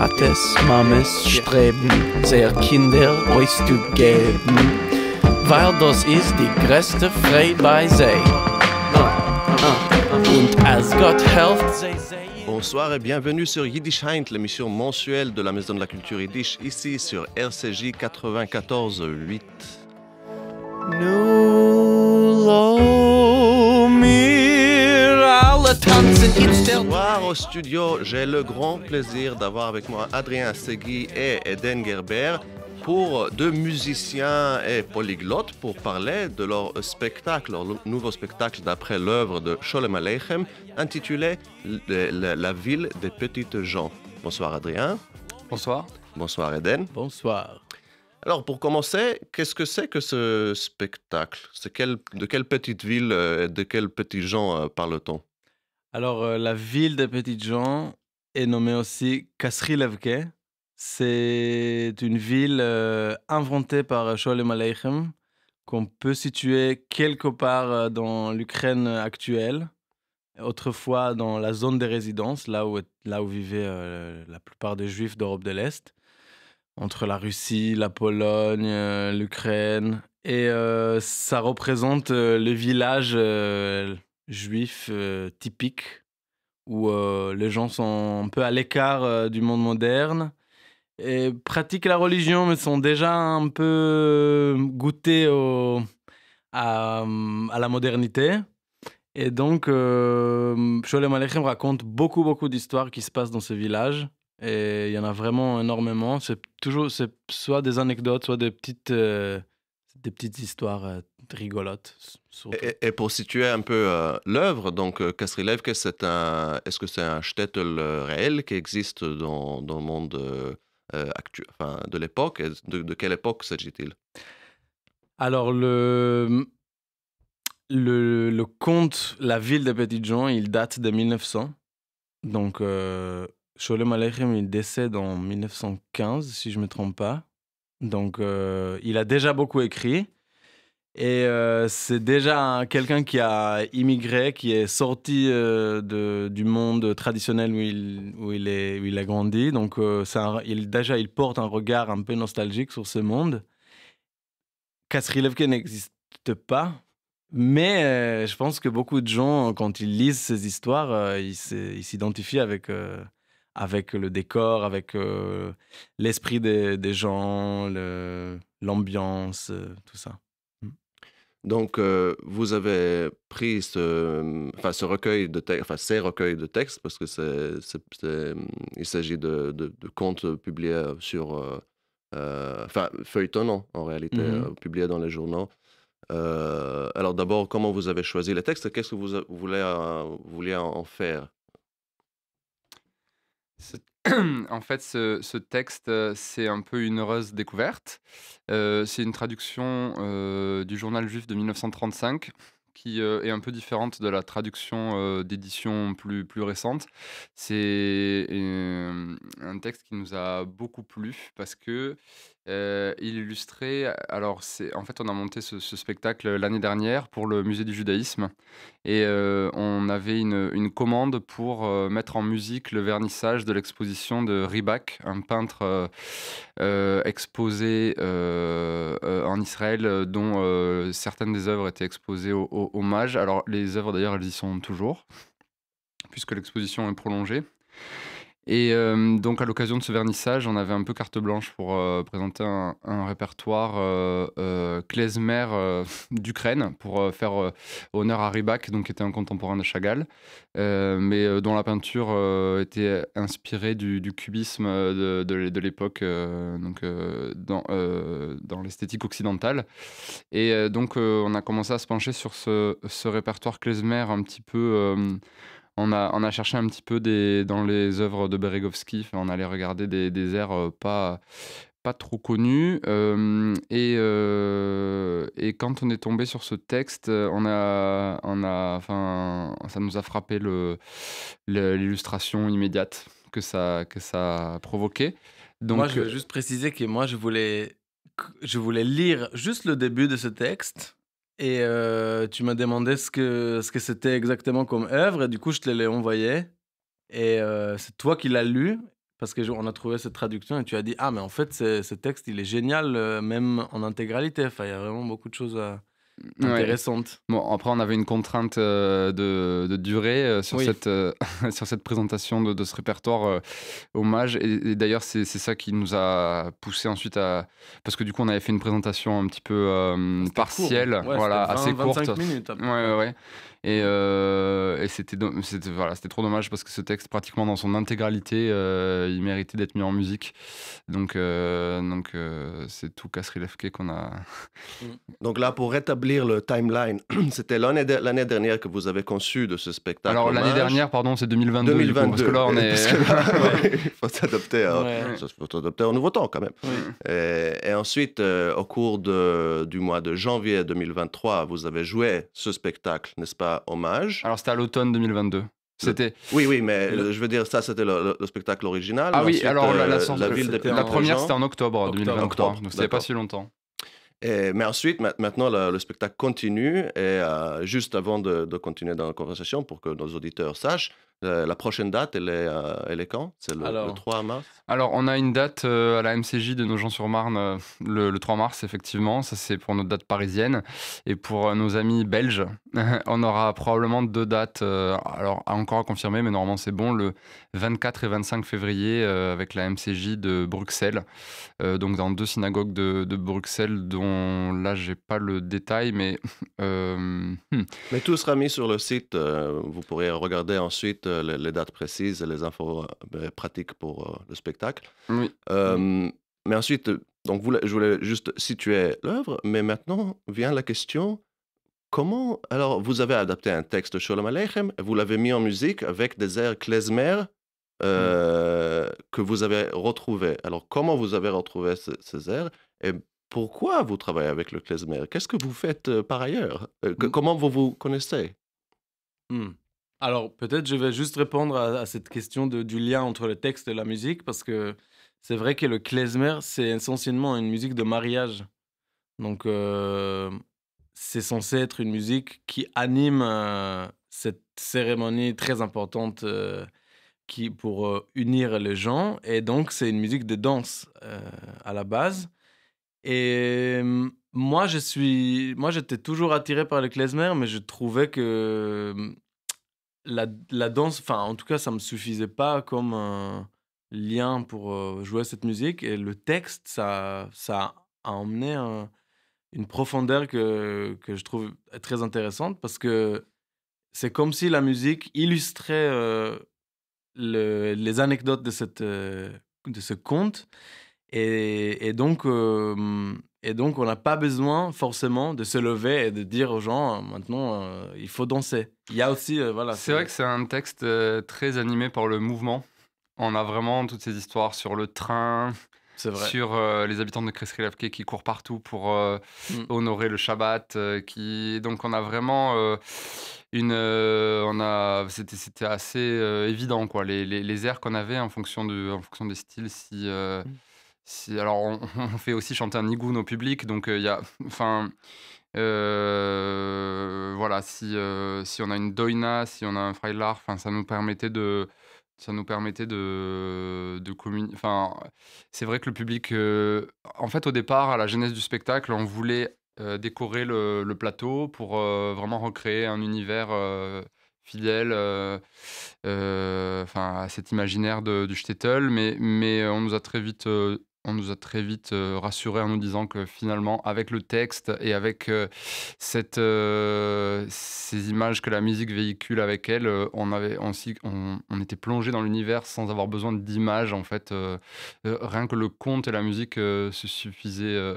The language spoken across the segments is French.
Vaters, Mames streben, sehr Kinder auszugeben, weil das ist die größte Freude bei sie. Und als Gott helft sie. Bonsoir et bienvenue sur Yiddish Heint, l'émission mensuelle de la Maison de la Culture Yiddish, ici sur RCJ 94.8. Ce soir au studio, j'ai le grand plaisir d'avoir avec moi Adrien Segui et Eden Gerber pour deux musiciens et polyglottes pour parler de leur spectacle, leur nouveau spectacle d'après l'œuvre de Sholem Aleichem intitulé La ville des petites gens. Bonsoir Adrien. Bonsoir. Bonsoir Eden. Bonsoir. Alors pour commencer, qu'est-ce que c'est que ce spectacle? De quelle petite ville et de quels petits gens parle-t-on? Alors, la ville des petites gens est nommée aussi Kasrilevke. C'est une ville inventée par Sholem Aleichem qu'on peut situer quelque part dans l'Ukraine actuelle, autrefois dans la zone des résidences, là où vivaient la plupart des Juifs d'Europe de l'Est, entre la Russie, la Pologne, l'Ukraine. Et ça représente le village juif typique où les gens sont un peu à l'écart du monde moderne et pratiquent la religion mais sont déjà un peu goûtés à la modernité. Et donc Sholem Aleichem raconte beaucoup d'histoires qui se passent dans ce village et il y en a vraiment énormément. C'est soit des anecdotes, soit des petites histoires rigolotes. Et pour situer un peu l'œuvre, donc Kasrilevke, est-ce que c'est un shtetl réel qui existe dans le monde actuel, enfin, de l'époque? Et de quelle époque s'agit-il? Alors le conte La ville des petites gens, il date de 1900. Donc Sholem Aleichem, il décède en 1915, si je ne me trompe pas. Donc il a déjà beaucoup écrit. Et c'est déjà quelqu'un qui a immigré, qui est sorti du monde traditionnel où il a grandi. Donc il porte un regard un peu nostalgique sur ce monde. Kasrilevke n'existe pas, mais je pense que beaucoup de gens, quand ils lisent ces histoires, ils s'identifient avec le décor, avec l'esprit des gens, l'ambiance, tout ça. Donc, vous avez pris ces recueils de textes, parce que il s'agit de contes publiés sur, feuilletonnants en réalité, publiés dans les journaux. Alors d'abord, comment vous avez choisi les textes et qu'est-ce que vous vouliez en faire? En fait, ce texte, c'est un peu une heureuse découverte. C'est une traduction du journal juif de 1935 qui est un peu différente de la traduction d'édition plus récente. C'est un texte qui nous a beaucoup plu parce que il illustrait. Alors, en fait, on a monté ce spectacle l'année dernière pour le Musée du judaïsme et on avait une commande pour mettre en musique le vernissage de l'exposition de Ribak, un peintre exposé en Israël, dont certaines des œuvres étaient exposées au hommage. Alors, les œuvres, d'ailleurs, elles y sont toujours, puisque l'exposition est prolongée. Et donc, à l'occasion de ce vernissage, on avait un peu carte blanche pour présenter un répertoire klezmer d'Ukraine, pour faire honneur à Rybak, donc, qui était un contemporain de Chagall, mais dont la peinture était inspirée du cubisme de l'époque, dans l'esthétique occidentale. Et donc, on a commencé à se pencher sur ce répertoire klezmer un petit peu... On a cherché un petit peu dans les œuvres de Beregovsky. Enfin, on allait regarder des airs pas trop connus. Et quand on est tombé sur ce texte, ça nous a frappé l'illustration immédiate que ça a provoqué. Donc, moi, je veux juste préciser que moi, je voulais lire juste le début de ce texte. Et tu m'as demandé ce que c'était exactement comme œuvre, et du coup, je te l'ai envoyé. Et c'est toi qui l'as lu. parce qu'on a trouvé cette traduction et tu as dit, ah, mais en fait, ce texte, il est génial, même en intégralité. Enfin, il y a vraiment beaucoup de choses Ouais. intéressantes. Bon, après, on avait une contrainte de durée sur, Oui. sur cette présentation de ce répertoire hommage. Et d'ailleurs, c'est ça qui nous a poussé ensuite à... Parce que du coup, on avait fait une présentation un petit peu C'était partielle, court. Ouais, voilà, c'était assez 25 courte. minutes. Ouais. Et c'était trop dommage parce que ce texte, pratiquement dans son intégralité, il méritait d'être mis en musique. Donc c'est tout Kasri Lefke qu'on a... Donc là, pour rétablir le timeline, c'était l'année dernière que vous avez conçu de ce spectacle. Alors l'année hommage. dernière, pardon, c'est 2022, 2022. du coup, parce que là, on est... Parce que là, ouais, il faut s'adapter Ouais. faut s'adapter au nouveau temps quand même. Oui. Et ensuite, au cours du mois de janvier 2023, vous avez joué ce spectacle, n'est-ce pas, hommage. Alors c'était à l'automne 2022. C'était... Oui, mais je veux dire, ça c'était le spectacle original. Ah oui, Ensuite, alors la c'était ville des la en première, gens. c'était en octobre 2023, Octobre, donc c'était pas d'accord. si longtemps. Mais ensuite, maintenant, le spectacle continue. Et juste avant de continuer dans la conversation, pour que nos auditeurs sachent, la prochaine date, elle est quand? C'est le 3 mars? Alors, on a une date à la MCJ de Nogent-sur-Marne le 3 mars, effectivement. Ça, c'est pour notre date parisienne. Et pour nos amis belges, on aura probablement 2 dates, alors encore à confirmer, mais normalement c'est bon, le 24 et 25 février avec la MCJ de Bruxelles. Donc dans 2 synagogues de Bruxelles, dont là, j'ai pas le détail, mais... Mais tout sera mis sur le site. Vous pourrez regarder ensuite les dates précises et les infos pratiques pour le spectacle. Oui. Mais ensuite, donc je voulais juste situer l'œuvre, mais maintenant vient la question, comment... Alors, vous avez adapté un texte de Sholem Aleichem, vous l'avez mis en musique avec des airs klezmer que vous avez retrouvés. Alors, comment vous avez retrouvé ces airs et pourquoi vous travaillez avec le klezmer? Qu'est-ce que vous faites par ailleurs? Comment vous connaissez? Alors, peut-être je vais juste répondre à cette question du lien entre le texte et la musique, parce que c'est vrai que le klezmer, c'est essentiellement une musique de mariage. Donc, c'est censé être une musique qui anime cette cérémonie très importante pour unir les gens. Et donc, c'est une musique de danse à la base. Et moi, j'étais toujours attiré par le klezmer, mais je trouvais que la danse, enfin, en tout cas, ça me suffisait pas comme un lien pour jouer cette musique. Et le texte, ça a emmené une profondeur que je trouve très intéressante, parce que c'est comme si la musique illustrait les anecdotes de ce conte. Et donc, on n'a pas besoin forcément de se lever et de dire aux gens, maintenant, il faut danser. Il y a aussi, voilà. C'est vrai que c'est un texte très animé par le mouvement. On a vraiment toutes ces histoires sur le train, C'est vrai. sur les habitants de Kasri Lefke qui courent partout pour honorer le Shabbat. Donc on a vraiment c'était assez évident, quoi. Les airs qu'on avait en fonction des styles. Alors on fait aussi chanter un nigoun au public, donc il y a... Enfin... voilà, si on a une doina, si on a un freilar, ça nous permettait de communiquer. Enfin, c'est vrai que le public, en fait, au départ, à la genèse du spectacle, on voulait décorer le plateau pour vraiment recréer un univers fidèle à cet imaginaire du shtetl, mais on nous a très vite rassurés en nous disant que finalement, avec le texte et avec ces images que la musique véhicule avec elle, on était plongé dans l'univers sans avoir besoin d'images, en fait. Rien que le conte et la musique se suffisaient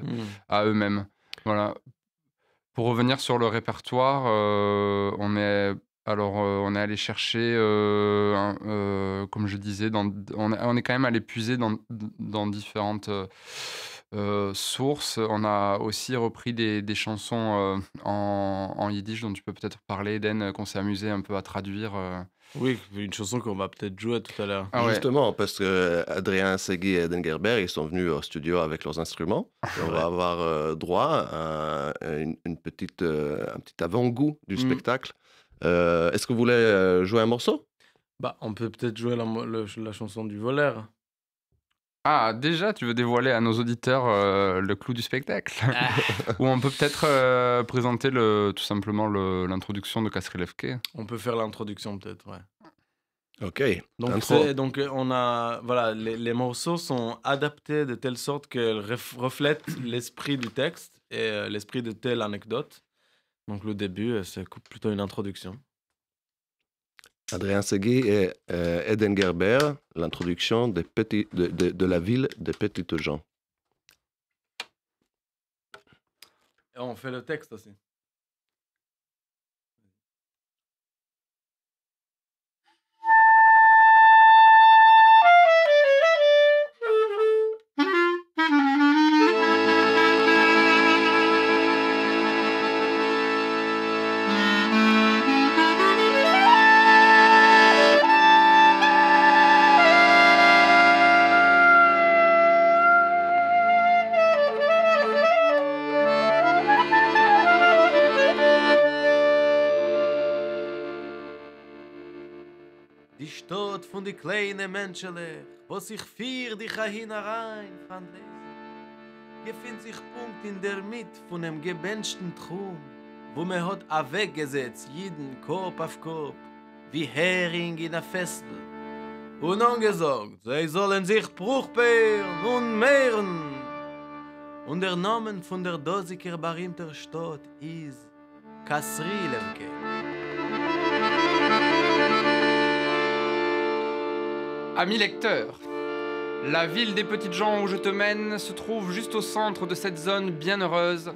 à eux-mêmes. Voilà. Pour revenir sur le répertoire, on est allé chercher, comme je disais, on est quand même allé puiser dans différentes sources. On a aussi repris des chansons en yiddish dont tu peux peut-être parler, Eden, qu'on s'est amusé un peu à traduire. Oui, une chanson qu'on va peut-être jouer tout à l'heure. Ah ouais. Justement, parce que Adrien Segui et Eden Gerber, ils sont venus au studio avec leurs instruments. Et on va avoir droit à un petit avant-goût du spectacle. Est-ce que vous voulez jouer un morceau? Bah, on peut peut-être jouer la chanson du voleur. Ah, déjà, tu veux dévoiler à nos auditeurs le clou du spectacle. Ou on peut peut-être présenter tout simplement l'introduction de Kasrilevke. On peut faire l'introduction peut-être, ouais. Ok. Donc on a, voilà, les morceaux sont adaptés de telle sorte qu'ils reflètent l'esprit du texte et l'esprit de telle anecdote. Donc le début, c'est plutôt une introduction. Adrien Segui et Eden Gerber, l'introduction de la ville des petites gens. Et on fait le texte aussi. Die Stadt von die kleinen Menschenlech, wo sich vier dich hinein kann lesen. Gefindt sich Punkt in der Mitte von dem gebenchten Traum, wo man hat weggesetzt, jeden Kopf auf Kopf, wie Hering in a Festel. Und angesagt, sie sollen sich Bruchbeeren und mehren. Und der Name von der dosiger berühmter Stadt ist Kasrilevke. Amis lecteurs, la ville des petites gens où je te mène se trouve juste au centre de cette zone bienheureuse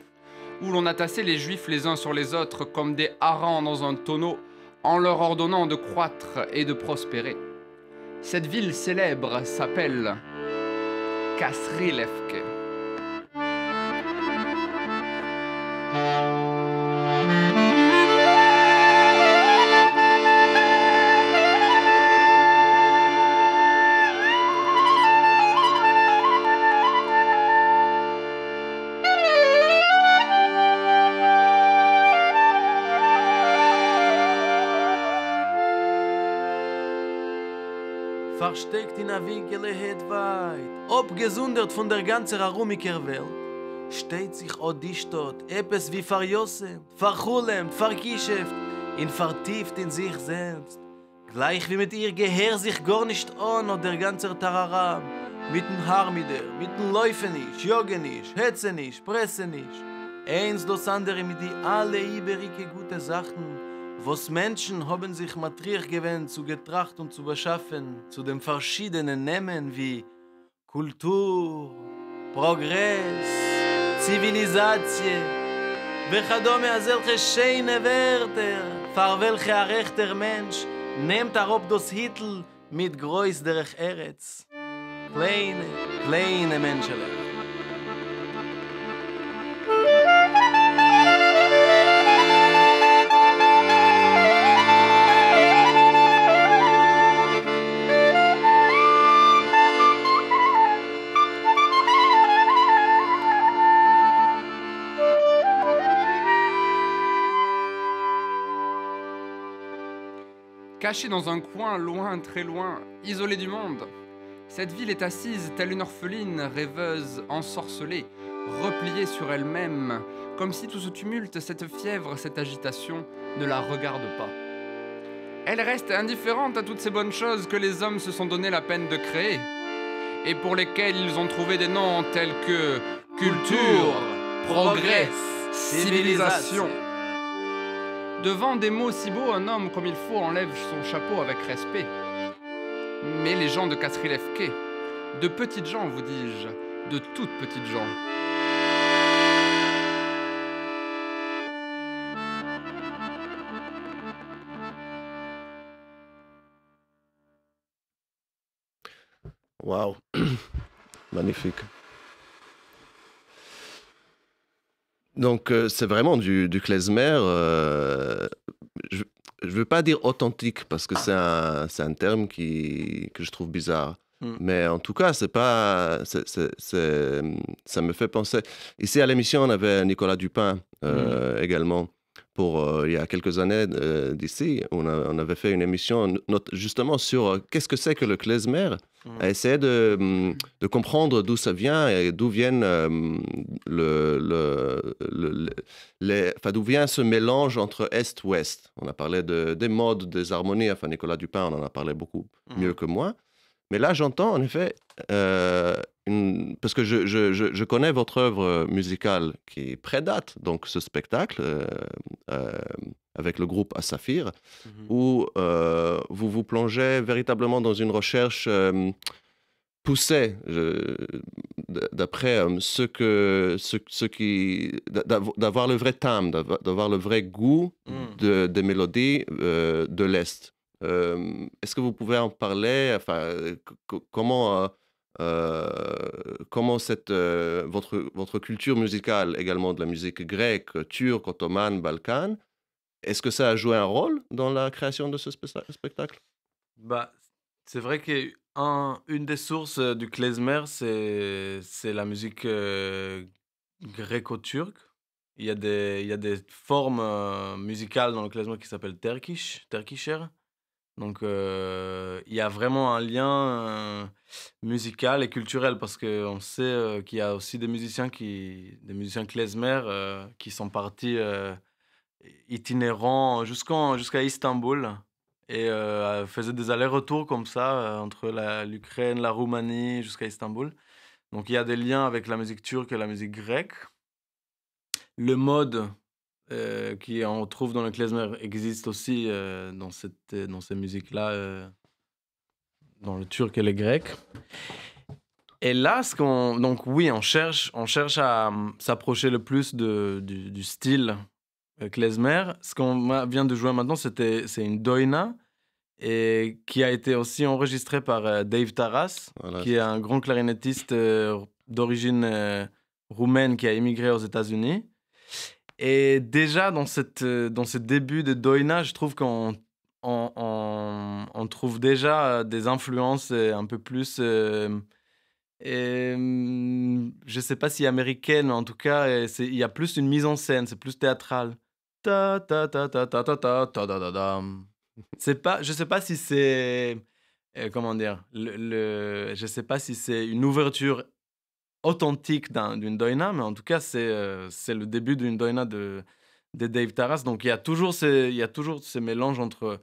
où l'on a tassé les juifs les uns sur les autres comme des harengs dans un tonneau en leur ordonnant de croître et de prospérer. Cette ville célèbre s'appelle Kasrilevke. Versteckt in a Winkel het weit, abgesondert von der ganzen arumiker Welt, steht sich auch die Stadt, etwas wie verjossen, verchulemt, verkischeft, vertieft in sich selbst. Gleich wie mit ihr Gehör sich gar nicht an und der ganze Tararam, mit dem Harmider, mit dem Läufenisch, Joggenisch, Hetzenisch, Pressenisch. Eins das andere mit die alle übrige gute Sachen, was Menschen haben sich matriach gewöhnt zu getracht und zu beschaffen, zu den verschiedenen Namen wie Kultur, Progress, Zivilisatie, וכדומה אז אלכי שיינה ורטר, פר ולכי הרchter מנש, נמת הרוב דוס היטל mit גרויס דרך ארץ. kleine Menschelech. Cachée dans un coin loin, très loin, isolée du monde, cette ville est assise telle une orpheline, rêveuse, ensorcelée, repliée sur elle-même, comme si tout ce tumulte, cette fièvre, cette agitation ne la regarde pas. Elle reste indifférente à toutes ces bonnes choses que les hommes se sont donné la peine de créer, et pour lesquelles ils ont trouvé des noms tels que culture, progrès, civilisation. Devant des mots si beaux, un homme comme il faut enlève son chapeau avec respect. Mais les gens de Kasrilevke, de petites gens, vous dis-je, de toutes petites gens. Waouh, magnifique. Donc, c'est vraiment du klezmer. Je ne veux pas dire authentique parce que c'est un terme que je trouve bizarre. Mais en tout cas, ça me fait penser. Ici à l'émission, on avait Nicolas Dupin également il y a quelques années d'ici, on avait fait une émission justement sur qu'est-ce que c'est que le klezmer, à essayer de comprendre d'où ça vient et d'où viennent d'où vient ce mélange entre Est-Ouest. On a parlé des modes, des harmonies, enfin Nicolas Dupin en a parlé beaucoup mieux que moi. Mais là, j'entends en effet, parce que je connais votre œuvre musicale qui prédate donc ce spectacle avec le groupe Asafir, où vous vous plongez véritablement dans une recherche poussée, d'après d'avoir le vrai timbre, d'avoir le vrai goût des mélodies de l'Est. Est-ce que vous pouvez en parler? Enfin, comment votre culture musicale, également de la musique grecque, turque, ottomane, balkane, est-ce que ça a joué un rôle dans la création de ce spectacle? Bah, c'est vrai qu'une des sources du klezmer, c'est la musique gréco-turque. Il y a des formes musicales dans le klezmer qui s'appellent terkisher. Donc, il y a vraiment un lien musical et culturel parce qu'on sait qu'il y a aussi des musiciens klezmer qui sont partis itinérants jusqu'à Istanbul et faisaient des allers-retours comme ça entre l'Ukraine, la Roumanie jusqu'à Istanbul. Donc, il y a des liens avec la musique turque et la musique grecque. Le mode on trouve dans le klezmer existe aussi dans ces musiques-là, dans le turc et le grec. Et là, donc oui, on cherche à s'approcher le plus du style klezmer. Ce qu'on vient de jouer maintenant, c'est une doina et qui a été aussi enregistrée par Dave Taras, qui est un grand clarinettiste d'origine roumaine qui a émigré aux États-Unis. Et déjà, dans ce début de doina, je trouve qu'on trouve déjà des influences un peu plus, je sais pas si américaines, mais en tout cas, il y a plus une mise en scène, c'est plus théâtral. Ta ta ta ta ta ta ta ta da da dam. Je sais pas si c'est, comment dire, je sais pas si c'est une ouverture authentique d'une doina, mais en tout cas, c'est le début d'une doina de Dave Taras. Donc, il y a toujours ces mélanges entre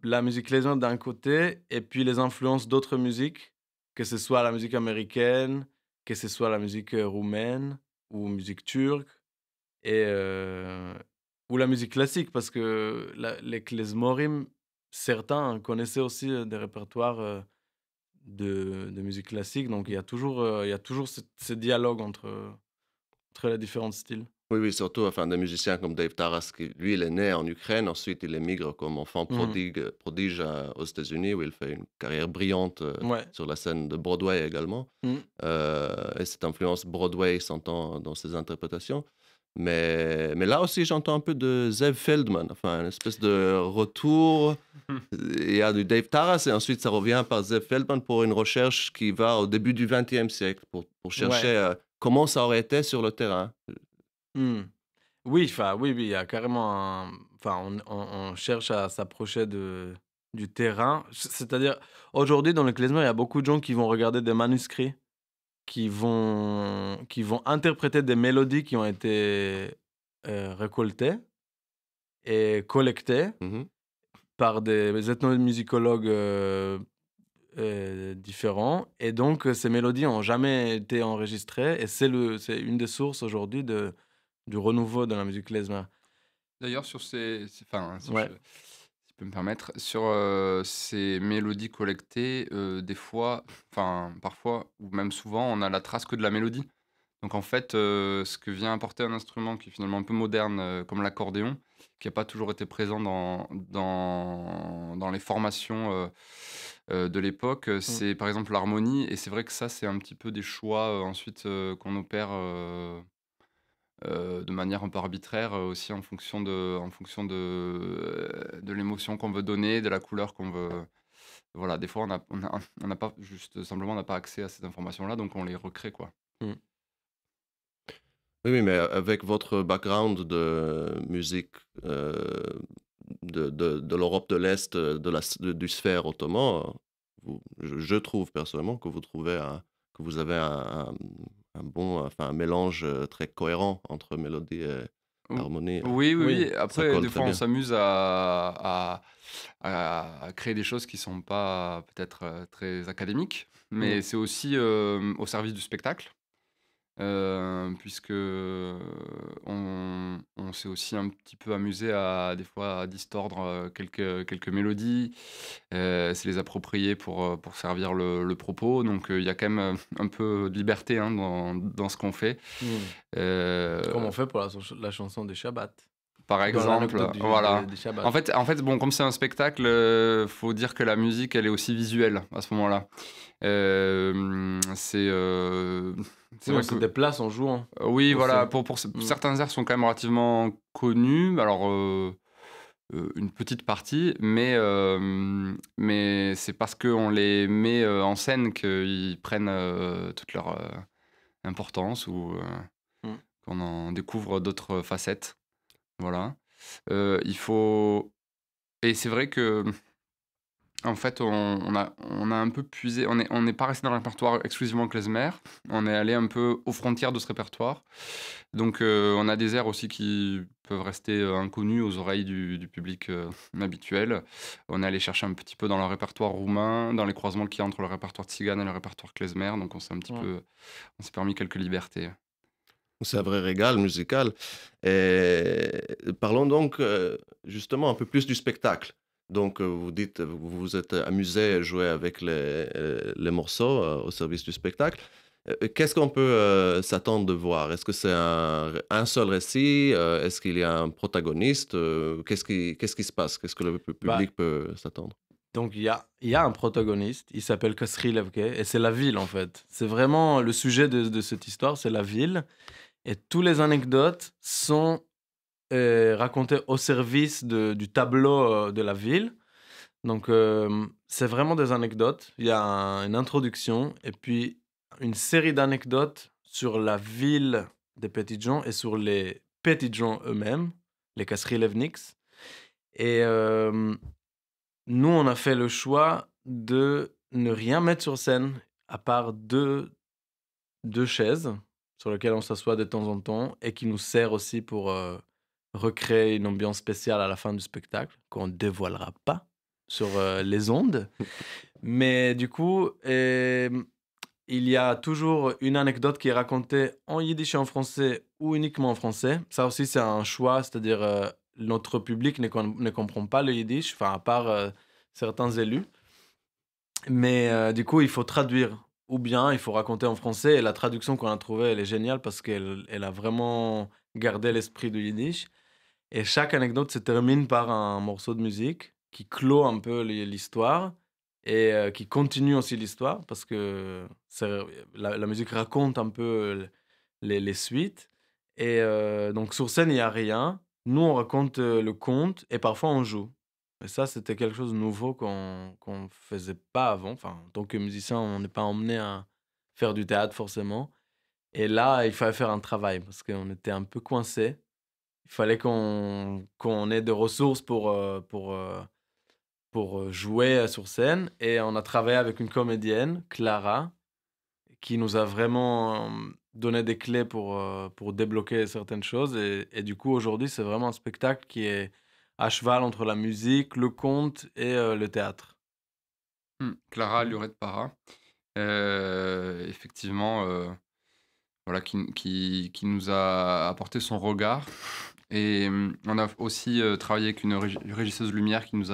la musique klezmer d'un côté et puis les influences d'autres musiques, que ce soit la musique américaine, que ce soit la musique roumaine ou musique turque, ou la musique classique, parce que les klezmorim, certains connaissaient aussi des répertoires de musique classique. Donc, il y a toujours ce dialogue entre les différents styles. Oui, surtout enfin, des musiciens comme Dave Taras, qui lui, il est né en Ukraine, ensuite il émigre comme enfant prodige aux États-Unis, où il fait une carrière brillante sur la scène de Broadway également. Et cette influence Broadway s'entend dans ses interprétations. Mais là aussi, j'entends un peu de Zev Feldman, enfin, une espèce de retour. Il y a du Dave Taras et ensuite ça revient par Zev Feldman pour une recherche qui va au début du XXe siècle, pour chercher comment ça aurait été sur le terrain. Oui, il y a carrément on cherche à s'approcher du terrain. C'est-à-dire, aujourd'hui, dans le klezmer, il y a beaucoup de gens qui vont regarder des manuscrits, qui vont interpréter des mélodies qui ont été récoltées et collectées par des ethnomusicologues différents. Et donc, ces mélodies n'ont jamais été enregistrées. Et c'est une des sources aujourd'hui du renouveau de la musique klezmer. D'ailleurs, sur si je peux me permettre, sur ces mélodies collectées, des fois, parfois, ou même souvent, on a la trace que de la mélodie. Donc en fait, ce que vient apporter un instrument qui est finalement un peu moderne, comme l'accordéon, qui n'a pas toujours été présent dans les formations de l'époque, c'est par exemple l'harmonie. Et c'est vrai que ça, c'est un petit peu des choix ensuite qu'on opère de manière un peu arbitraire, aussi en fonction de l'émotion qu'on veut donner, de la couleur qu'on veut. Voilà, des fois, on n'a pas, juste simplement, on n'a pas accès à ces informations-là, donc on les recrée, quoi. Oui, oui, mais avec votre background de musique de l'Europe de l'Est, du sphère ottoman, je trouve personnellement que que vous avez un bon, enfin un mélange très cohérent entre mélodie et Ou harmonie. oui, oui, Oui. oui. Ça Après, colle des très fois, on bien. s'amuse à créer des choses qui sont pas peut-être, très académiques, Mm. mais c'est aussi, au service du spectacle. Puisque on s'est aussi un petit peu amusé à des fois à distordre, quelques mélodies, se les approprier pour servir le propos. Donc, il y a quand même, un peu de liberté, hein, dans ce qu'on fait. Mm. Heu, Comme on fait pour la chanson des Shabbat. Par Dans l'anecdote exemple, voilà. des Shabbat. En fait, bon, comme c'est un spectacle, faut dire que la musique, elle est aussi visuelle à ce moment-là. C'est Oui, on vrai se que déplace en jouant oui, voilà, aussi. pour Mm. certains airs sont quand même relativement connus. Alors, une petite partie, mais c'est parce qu'on les met, en scène qu'ils prennent, toute leur, importance ou, Mm. qu'on en découvre d'autres facettes. Voilà. Il faut et c'est vrai que en fait, on a un peu puisé, on n'est pas resté dans le répertoire exclusivement klezmer, on est allé un peu aux frontières de ce répertoire. Donc, on a des airs aussi qui peuvent rester, inconnus aux oreilles du public, habituel. On est allé chercher un petit peu dans le répertoire roumain, dans les croisements qu'il y a entre le répertoire tzigane et le répertoire klezmer, donc Mm. on s'est permis quelques libertés. C'est un vrai régal musical. Et parlons donc justement un peu plus du spectacle. Donc vous dites, vous vous êtes amusé à jouer avec les morceaux au service du spectacle. Qu'est-ce qu'on peut s'attendre de voir? Est-ce que c'est un seul récit? Est-ce qu'il y a un protagoniste? Qu'est-ce qui se passe? Qu'est-ce que le Bah, public peut s'attendre? donc il y a un protagoniste, il s'appelle Kasri Levke, et c'est la ville en fait. C'est vraiment le sujet de cette histoire, c'est la ville. Et toutes les anecdotes sont racontées au service du tableau de la ville. Donc c'est vraiment des anecdotes. Il y a une introduction et puis une série d'anecdotes sur la ville des Petits Gens et sur les Petits Gens eux-mêmes, les Kasri Levniks. Et nous, on a fait le choix de ne rien mettre sur scène à part deux chaises sur lesquelles on s'assoit de temps en temps et qui nous sert aussi pour recréer une ambiance spéciale à la fin du spectacle qu'on ne dévoilera pas sur les ondes. Mais du coup, il y a toujours une anecdote qui est racontée en yiddish et en français ou uniquement en français. Ça aussi, c'est un choix, c'est-à-dire notre public ne comprend pas le yiddish, enfin à part certains élus. Mais du coup, il faut traduire. Ou bien, il faut raconter en français. Et la traduction qu'on a trouvée, elle est géniale parce qu'elle a vraiment gardé l'esprit du yiddish. Et chaque anecdote se termine par un morceau de musique qui clôt un peu l'histoire et qui continue aussi l'histoire parce que la musique raconte un peu les suites. Et donc, sur scène, il n'y a rien. Nous, on raconte le conte et parfois on joue. Et ça, c'était quelque chose de nouveau qu'on faisait pas avant. Enfin, en tant que musicien, on n'est pas emmené à faire du théâtre forcément. Et là, il fallait faire un travail parce qu'on était un peu coincé. Il fallait qu'on ait des ressources pour jouer sur scène. Et on a travaillé avec une comédienne, Clara, qui nous a vraiment donné des clés pour débloquer certaines choses. Et du coup, aujourd'hui, c'est vraiment un spectacle qui est à cheval entre la musique, le conte et le théâtre. Clara Mhm. Lurette-Para, effectivement, voilà, qui nous a apporté son regard. Et on a aussi travaillé avec une régisseuse lumière qui nous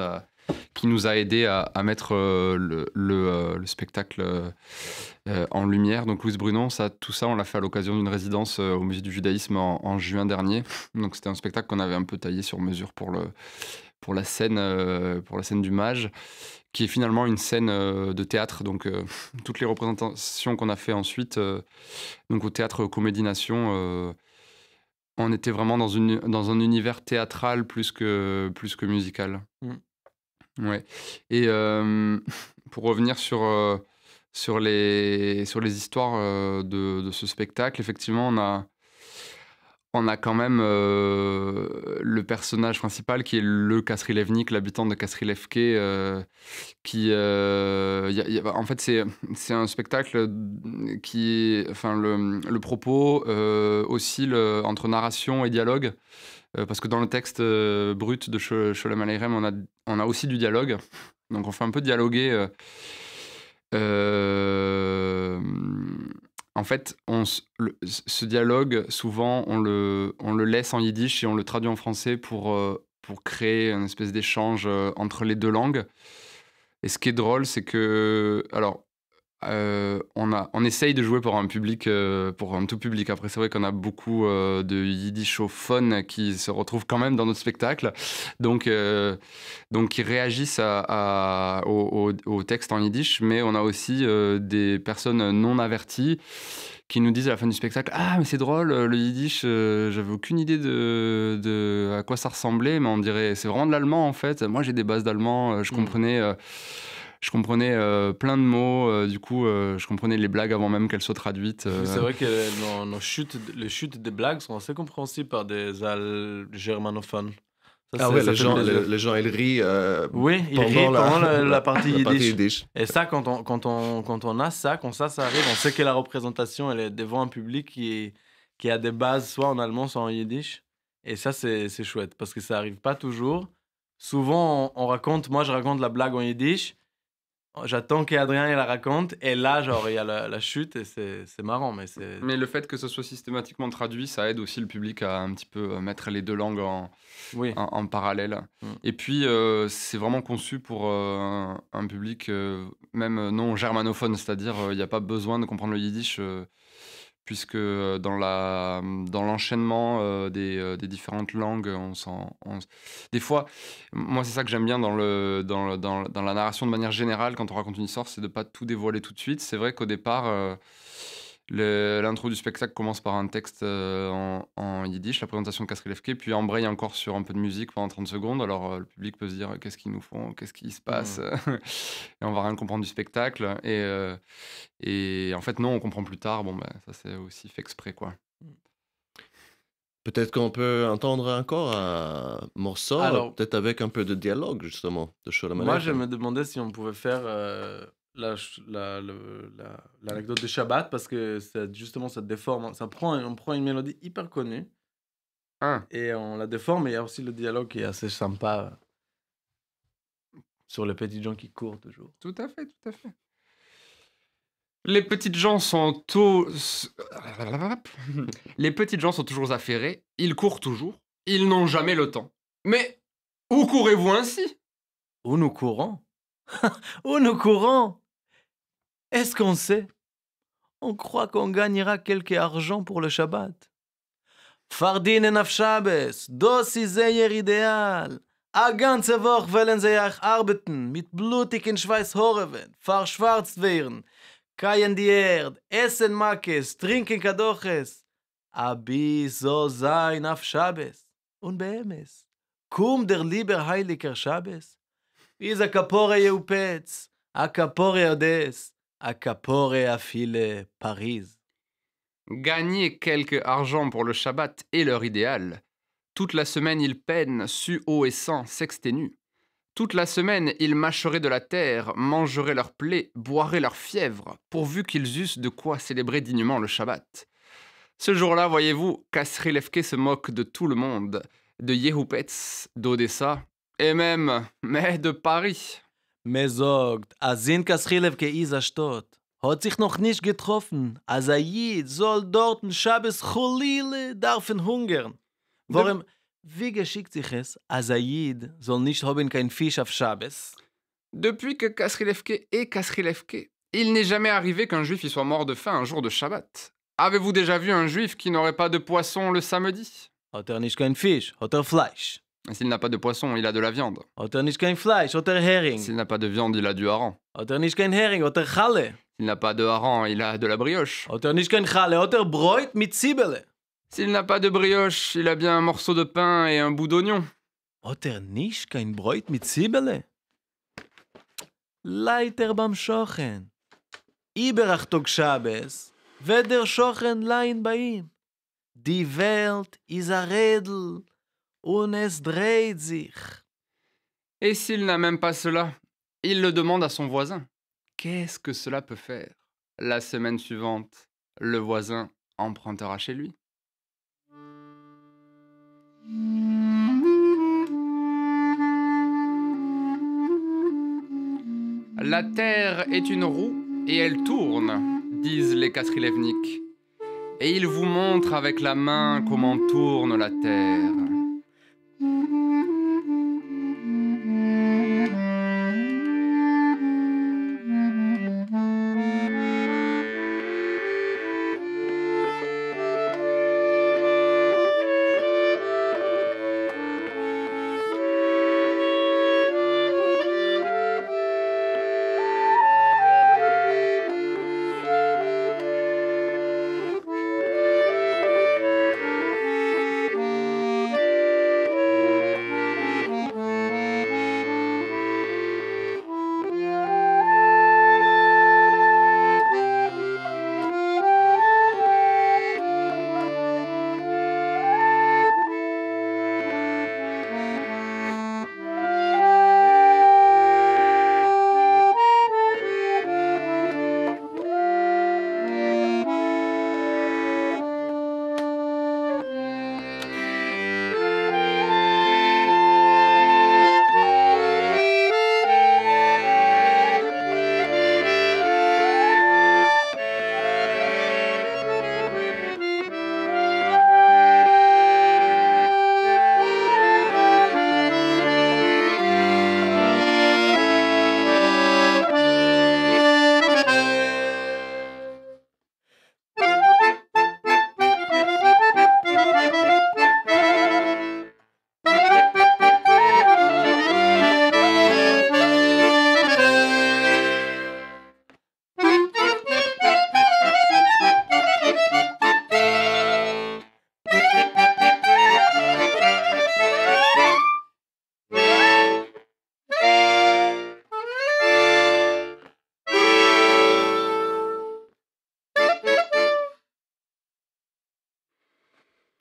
a aidé à mettre le spectacle en lumière. Donc Louise Brunon, tout ça, on l'a fait à l'occasion d'une résidence au Musée du Judaïsme en juin dernier. Donc c'était un spectacle qu'on avait un peu taillé sur mesure pour la scène du Mage, qui est finalement une scène de théâtre. Donc toutes les représentations qu'on a fait ensuite, donc au théâtre Comédie Nation, on était vraiment dans un univers théâtral plus que musical. Mm. Ouais. Et pour revenir sur les histoires de ce spectacle, effectivement, on a quand même le personnage principal qui est le Kasrilevnik, l'habitant de Kasrilevke, en fait, c'est un spectacle qui, enfin, le propos oscille entre narration et dialogue, parce que dans le texte brut de Sholem Aleichem, on a aussi du dialogue, donc on fait un peu dialoguer. En fait, ce dialogue, souvent, on le laisse en yiddish et on le traduit en français pour créer une espèce d'échange entre les deux langues. Et ce qui est drôle, c'est que... Alors, on essaye de jouer pour un public, pour un tout public. Après, c'est vrai qu'on a beaucoup de yiddishophones qui se retrouvent quand même dans notre spectacle, donc qui réagissent au texte en yiddish. Mais on a aussi des personnes non averties qui nous disent à la fin du spectacle: ah, mais c'est drôle, le yiddish, j'avais aucune idée de à quoi ça ressemblait, mais on dirait c'est vraiment de l'allemand en fait. Moi, j'ai des bases d'allemand, je comprenais plein de mots, du coup, je comprenais les blagues avant même qu'elles soient traduites. C'est vrai que les chutes des blagues sont assez compréhensibles par des germanophones. Ah ouais, les gens, ils rient oui, ils rient pendant la partie yiddish. Et ça, quand on a ça, quand ça arrive, on sait que la représentation, elle est devant un public qui a des bases soit en allemand, soit en yiddish. Et ça, c'est chouette, parce que ça arrive pas toujours. Souvent, moi, je raconte la blague en yiddish. J'attends qu'Adrien la raconte, et là, genre, il y a la chute, et c'est marrant. Mais le fait que ce soit systématiquement traduit, ça aide aussi le public à un petit peu mettre les deux langues en parallèle. Et puis, c'est vraiment conçu pour un public même non germanophone, c'est-à-dire il n'y a pas besoin de comprendre le yiddish, puisque dans l'enchaînement des différentes langues, des fois, moi c'est ça que j'aime bien dans la narration de manière générale quand on raconte une histoire, c'est de ne pas tout dévoiler tout de suite. C'est vrai qu'au départ, l'intro du spectacle commence par un texte en yiddish, la présentation de Kasrilevke, puis embraye encore sur un peu de musique pendant 30 secondes. Alors le public peut se dire qu'est-ce qu'ils nous font, qu'est-ce qui se passe et on va rien comprendre du spectacle. Et en fait, non, on comprend plus tard. Bon, ben, ça c'est aussi fait exprès, quoi. Peut-être qu'on peut entendre encore un morceau, peut-être avec un peu de dialogue, justement, de Sholem Aleichem. Moi, je me demandais si on pouvait faire l'anecdote de Shabbat, parce que justement, ça déforme. On prend une mélodie hyper connue et on la déforme, et il y a aussi le dialogue qui est assez sympa sur les petits gens qui courent toujours. Tout à fait, tout à fait. Les petites gens sont Les petites gens sont toujours affairés, ils courent toujours, ils n'ont jamais le temps. Mais où courez-vous ainsi? Où nous courons? Où nous courons? Est-ce qu'on sait? On croit qu'on gagnera quelque argent pour le Shabbat. Fardinen auf Shabbos, das ist sehr ideal. A ganze Woche wollen sie auch arbeiten, mit blutigen Schweißhorven, verschwarzt werden. Kein die Erd, essen Makes, trinken Kadoches. Abi so sein auf Shabbos. Und beemes. Kum der lieber heiliger Shabbos. Is a kapore Yeupetz, a kapore Odess, a kapore Afile Paris. Gagner quelque argent pour le Shabbat est leur idéal. Toute la semaine ils peinent, suent eau et sang, s'exténuent. Toute la semaine, ils mâcheraient de la terre, mangeraient leurs plaies, boiraient leur fièvre, pourvu qu'ils eussent de quoi célébrer dignement le Shabbat. Ce jour-là, voyez-vous, Kasrilevke se moque de tout le monde, de Yehoupetz, d'Odessa, et même, mais de Paris. Mir sagt, Azin Kasrilevke is a Stadt. Hat sich noch nicht getroffen. Als Jid soll dort ein Shabbos Cholile darfen hungern. Warum... Wie geschickt sich es, als Yid soll nicht haben kein Fisch auf Shabbos? Depuis que Kasrilevke est Kasrilevke, il n'est jamais arrivé qu'un juif y soit mort de faim un jour de Shabbat. Avez-vous déjà vu un juif qui n'aurait pas de poisson le samedi? Hat nicht kein Fisch, hat Fleisch. S'il n'a pas de poisson, il a de la viande. Hat nicht kein Fleisch, hat Hering. S'il n'a pas de viande, il a du hareng. Hat nicht kein Hering, hat Challe. S'il n'a pas de hareng, il a de la brioche. Hat nicht kein Challe, hat Brot mit Zwiebeln. S'il n'a pas de brioche, il a bien un morceau de pain et un bout d'oignon. Hat nicht kein Brot mit Zwiebeln? Leiter beim Schochen. Iberach Tog Shabbos, ודר שוכן ליין באים. Die Welt ist ein Rädel und es dreht sich. Et s'il n'a même pas cela, il le demande à son voisin. Qu'est-ce que cela peut faire? La semaine suivante, le voisin empruntera chez lui. La terre est une roue et elle tourne, disent les Kasrilevnik. Et ils vous montrent avec la main comment tourne la terre.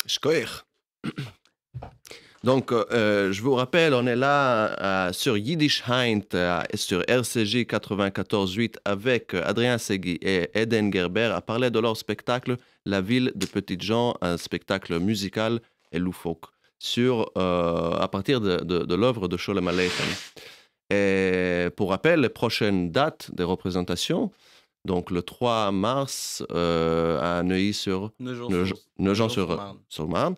Shkoich. Donc, je vous rappelle, on est là sur Yiddish Heint, sur RCJ 94.8 avec Adrien Segui et Eden Gerber à parler de leur spectacle La ville de Petite-Jean, un spectacle musical et loufoque à partir de l'œuvre de Sholem Aleichem. Et pour rappel, les prochaines dates des représentations, donc le 3 mars à Neuilly-sur-Marne.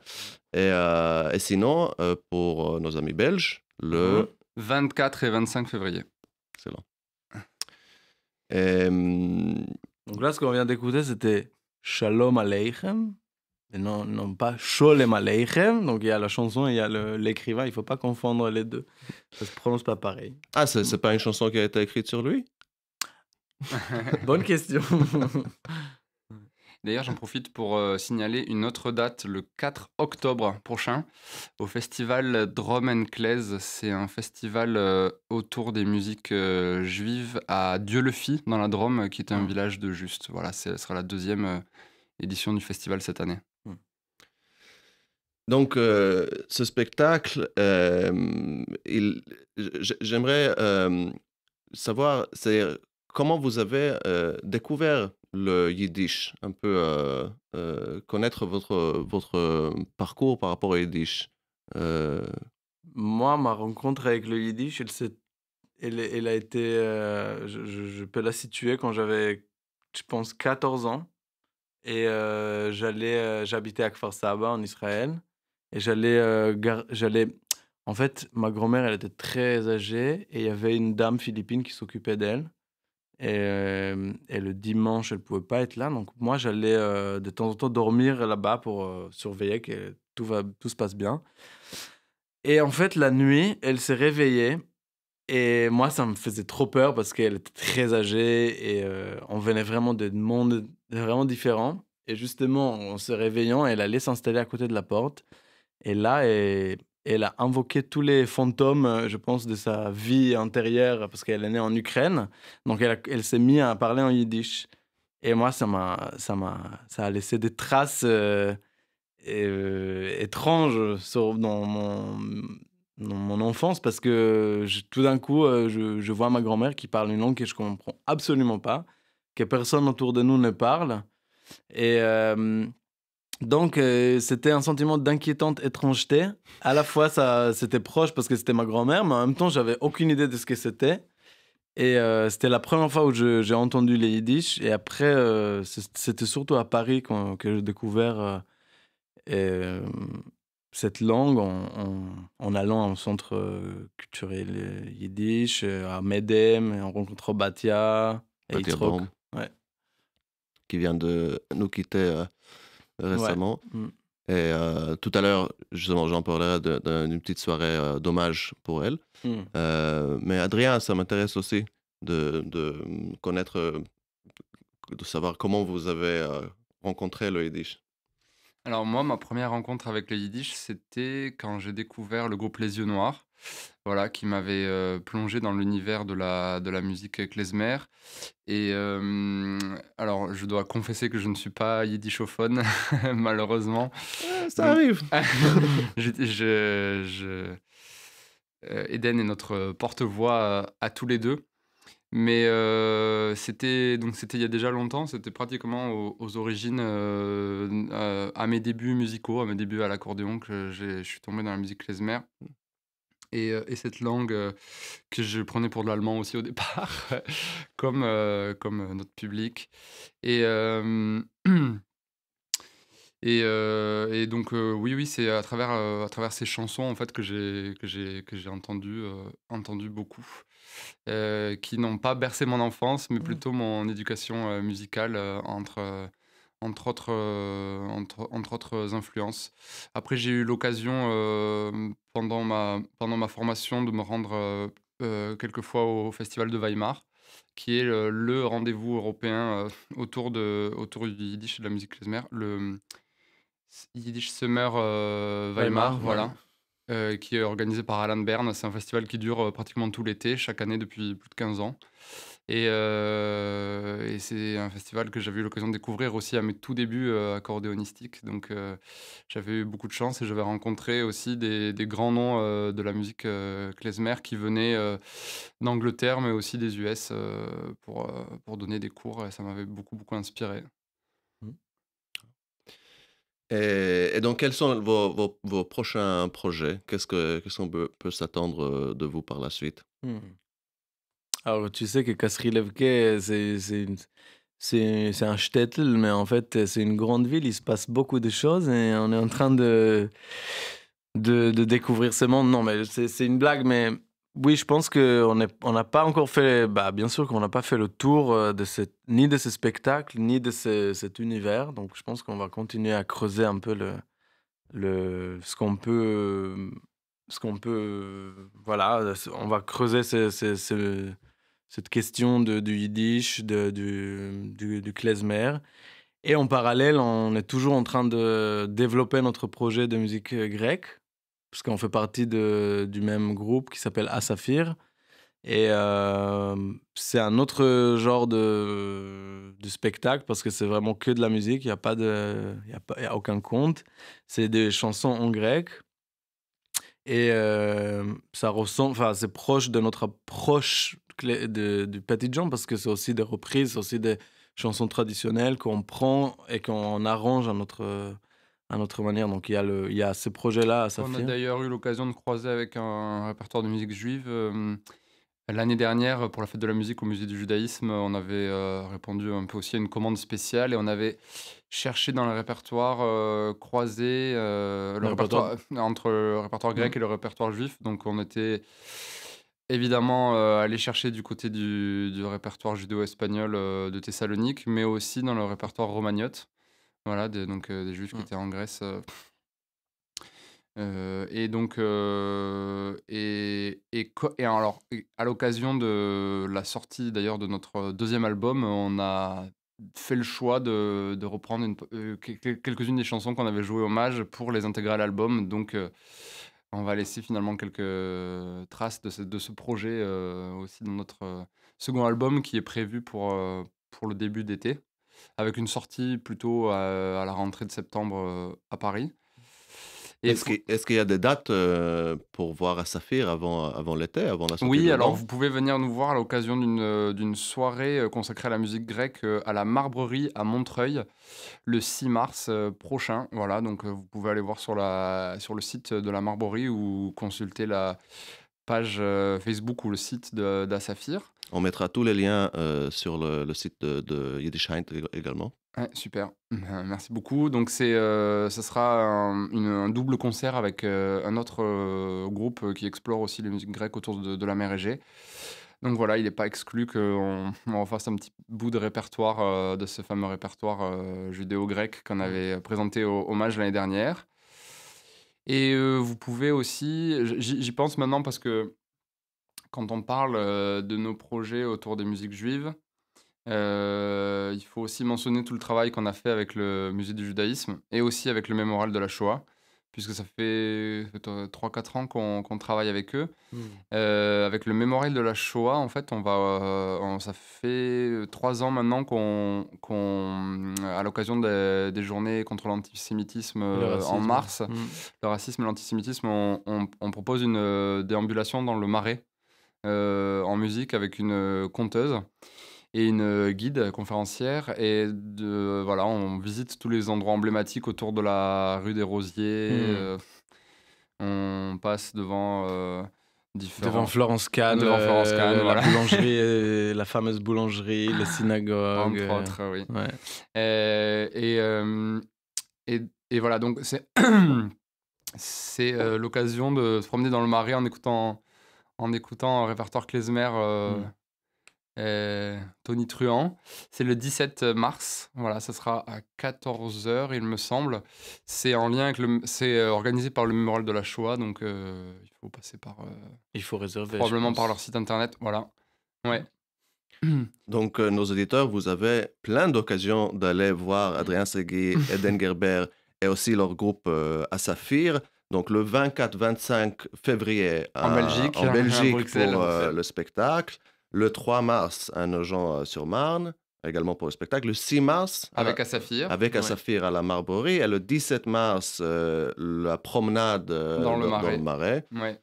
Et sinon, pour nos amis belges, le 24 et 25 février. Excellent. Donc là, ce qu'on vient d'écouter, c'était Shalom Aleichem, et non pas Sholem Aleichem. Donc il y a la chanson et il y a l'écrivain, il ne faut pas confondre les deux. Ça ne se prononce pas pareil. Ah, c'est pas une chanson qui a été écrite sur lui? Bonne question. D'ailleurs, j'en profite pour signaler une autre date, le 4 octobre prochain, au festival Drom & Claise. C'est un festival autour des musiques juives à Dieu-le-Fit, dans la Drôme, qui est un village de Juste. Voilà, ce sera la deuxième édition du festival cette année. Donc, ce spectacle, j'aimerais savoir, comment vous avez découvert le yiddish, un peu connaître votre parcours par rapport au yiddish. Moi, ma rencontre avec le yiddish, elle a été, je peux la situer quand j'avais, je pense, 14 ans. Et j'habitais à Kfar Saba en Israël. Et en fait, ma grand-mère, elle était très âgée et il y avait une dame philippine qui s'occupait d'elle. Et le dimanche, elle ne pouvait pas être là. Donc moi, j'allais de temps en temps dormir là-bas pour surveiller que tout se passe bien. Et en fait, la nuit, elle s'est réveillée. Et moi, ça me faisait trop peur parce qu'elle était très âgée et on venait vraiment de mondes vraiment différents. Et justement, en se réveillant, elle allait s'installer à côté de la porte. Et là, elle a invoqué tous les fantômes, je pense, de sa vie antérieure parce qu'elle est née en Ukraine. Donc, elle s'est mise à parler en yiddish. Et moi, ça a laissé des traces. étrange dans mon enfance parce que tout d'un coup, je vois ma grand-mère qui parle une langue que je comprends absolument pas, que personne autour de nous ne parle. Et donc, c'était un sentiment d'inquiétante étrangeté. À la fois, c'était proche parce que c'était ma grand-mère, mais en même temps, j'avais aucune idée de ce que c'était. Et c'était la première fois où j'ai entendu les yiddish. Et après, c'était surtout à Paris que j'ai découvert euh, cette langue en allant à un centre culturel yiddish, à Medem, et en rencontrant Batia et Batia Yitzhak. Baum, Ouais. qui vient de nous quitter Ouais. récemment. Et tout à l'heure, justement, j'en parlerai d'une petite soirée d'hommage pour elle. Mais Adrien, ça m'intéresse aussi de connaître, de savoir comment vous avez rencontré le Yiddish. Alors moi, ma première rencontre avec le yiddish, c'était quand j'ai découvert le groupe Les Yeux Noirs, voilà, qui m'avait plongé dans l'univers de la musique klezmer. Et alors, je dois confesser que je ne suis pas yiddishophone, malheureusement. Ça Donc, arrive. Eden est notre porte-voix à tous les deux. Mais c'était il y a déjà longtemps, c'était pratiquement aux origines, à mes débuts musicaux, à mes débuts à l'accordéon que je suis tombé dans la musique klezmer et cette langue, que je prenais pour de l'allemand aussi au départ, comme notre public et hem et donc oui, c'est à travers ces chansons, en fait, que j'ai entendu beaucoup, qui n'ont pas bercé mon enfance, mais plutôt mon éducation, musicale, entre autres influences. Après, j'ai eu l'occasion, pendant ma formation de me rendre, quelques fois au festival de Weimar, qui est le rendez-vous européen, autour du yiddish et de la musique klezmer. Yiddish Summer Weimar, Weimar, voilà, qui est organisé par Alan Bern. C'est un festival qui dure pratiquement tout l'été, chaque année depuis plus de 15 ans. Et c'est un festival que j'avais eu l'occasion de découvrir aussi à mes tout débuts accordéonistiques. Donc j'avais eu beaucoup de chance et j'avais rencontré aussi des grands noms de la musique klezmer qui venaient d'Angleterre, mais aussi des US pour donner des cours. Et ça m'avait beaucoup, beaucoup inspiré. Et donc, quels sont vos prochains projets? Qu'est-ce qu'on peut s'attendre de vous par la suite? Alors, tu sais que Kasri Levke, c'est un shtetl, mais en fait, c'est une grande ville. Il se passe beaucoup de choses et on est en train de découvrir ce monde. Non, mais c'est une blague, mais oui, je pense on n'a pas encore fait. Bah, bien sûr qu'on n'a pas fait le tour ni de ce spectacle, ni de cet univers. Donc, je pense qu'on va continuer à creuser un peu ce qu'on peut. Voilà, on va creuser cette question du yiddish, du klezmer. Et en parallèle, on est toujours en train de développer notre projet de musique grecque, parce qu'on fait partie du même groupe qui s'appelle Asafir. Et c'est un autre genre de spectacle, parce que c'est vraiment que de la musique, il n'y a aucun conte. C'est des chansons en grec. Et ça ressemble, enfin, c'est proche de notre approche du Petit Jean, parce que c'est aussi des reprises, c'est aussi des chansons traditionnelles qu'on prend et qu'on arrange à notre manière. Donc il y a ce projet-là à On a Saphir. d'ailleurs eu l'occasion de croiser avec un répertoire de musique juive. L'année dernière, pour la fête de la musique au musée du judaïsme, on avait répondu un peu aussi à une commande spéciale et on avait cherché dans le répertoire, croisé le répertoire entre le répertoire grec et le répertoire juif. Donc on était évidemment allé chercher du côté du répertoire judéo-espagnol de Thessalonique, mais aussi dans le répertoire romagnote. Voilà, donc des juifs qui étaient en Grèce. Et donc et alors à l'occasion de la sortie d'ailleurs de notre deuxième album, on a fait le choix de reprendre quelques-unes des chansons qu'on avait jouées hommage pour les intégrer à l'album. Donc on va laisser finalement quelques traces de ce projet aussi dans notre second album qui est prévu pour le début d'été. avec une sortie plutôt à la rentrée de septembre à Paris. Et Est-ce qu'il y a des dates pour voir à Saphir avant l'été, avant la sortie de oui, alors l'album? vous pouvez venir nous voir à l'occasion d'une soirée consacrée à la musique grecque à la Marbrerie à Montreuil le 6 mars prochain. Voilà, donc vous pouvez aller voir sur le site de la Marbrerie ou consulter la page Facebook ou le site d'Asaphir. On mettra tous les liens sur le site de Yiddishheit également. Ouais, super. Merci beaucoup. Donc ce sera un double concert avec un autre groupe qui explore aussi les musiques grecques autour de la mer Égée. Donc voilà, il n'est pas exclu qu'on refasse un petit bout de répertoire, de ce fameux répertoire judéo-grec qu'on avait présenté au Hommage l'année dernière. Et vous pouvez aussi, j'y pense maintenant parce que quand on parle de nos projets autour des musiques juives, il faut aussi mentionner tout le travail qu'on a fait avec le Musée du judaïsme et aussi avec le Mémorial de la Shoah, puisque ça fait 3-4 ans qu'on travaille avec eux. Avec le Mémorial de la Shoah, en fait, ça fait 3 ans maintenant à l'occasion des journées contre l'antisémitisme en mars, le racisme et l'antisémitisme, on propose une déambulation dans le Marais en musique avec une conteuse et une guide conférencière. Et voilà, on visite tous les endroits emblématiques autour de la rue des Rosiers. On passe devant Florence Kahn, voilà. La boulangerie, la fameuse boulangerie, les synagogues. Entre autres, oui. Ouais. Et voilà, donc c'est l'occasion de se promener dans le Marais en écoutant un répertoire klezmer Tony Truant. C'est le 17 mars, voilà, ça sera à 14h il me semble. C'est en lien avec c'est organisé par le Mémorial de la Shoah, donc il faut passer par il faut réserver probablement par leur site internet, voilà. Ouais. Donc nos auditeurs, vous avez plein d'occasions d'aller voir Adrien Segui, Eden Gerber et aussi leur groupe à Saphir. Donc le 24-25 février en Belgique à Bruxelles, pour le spectacle. Le 3 mars à Nogent-sur-Marne, également pour le spectacle. Le 6 mars avec Asaphir. Avec Asaphir à la Marbrerie. Et le 17 mars, la promenade dans le Marais. Ouais.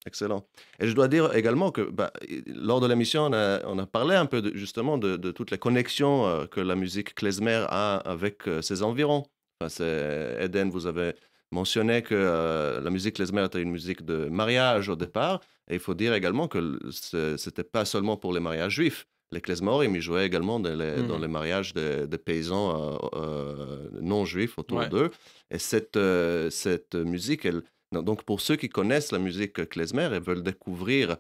Excellent. Et je dois dire également que lors de l'émission, on a parlé un peu justement de toutes les connexions que la musique klezmer a avec ses environs. Enfin, Eden, vous avez mentionné que la musique klezmer était une musique de mariage au départ. Et il faut dire également que ce n'était pas seulement pour les mariages juifs. Les klezmorim, ils jouaient également dans les mariages des paysans non juifs autour d'eux. Et cette musique, donc pour ceux qui connaissent la musique klezmer et veulent découvrir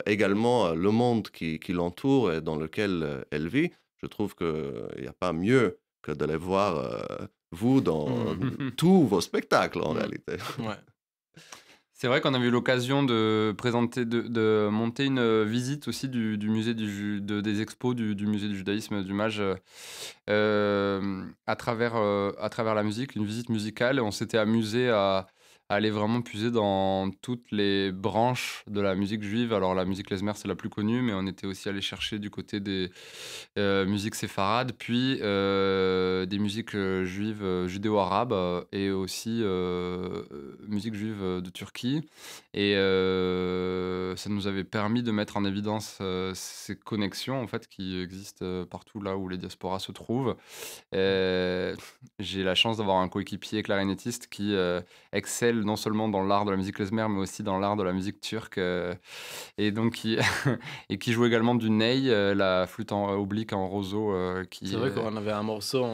également le monde qui l'entoure et dans lequel elle vit, je trouve qu'il n'y a pas mieux que d'aller voir vous dans tous vos spectacles en réalité. Ouais. C'est vrai qu'on a eu l'occasion de présenter, de monter une visite aussi du musée des expos du musée du judaïsme du Mage à travers la musique, une visite musicale. On s'était amusé à aller vraiment puiser dans toutes les branches de la musique juive. Alors la musique klezmer, c'est la plus connue, mais on était aussi allé chercher du côté des musiques séfarades, puis des musiques juives judéo-arabes et aussi musique juive de Turquie. Et ça nous avait permis de mettre en évidence ces connexions en fait, qui existent partout là où les diasporas se trouvent. J'ai la chance d'avoir un coéquipier clarinettiste qui excelle non seulement dans l'art de la musique klezmer, mais aussi dans l'art de la musique turque, et donc qui joue également du ney, la flûte en oblique en roseau. C'est vrai qu'on avait un morceau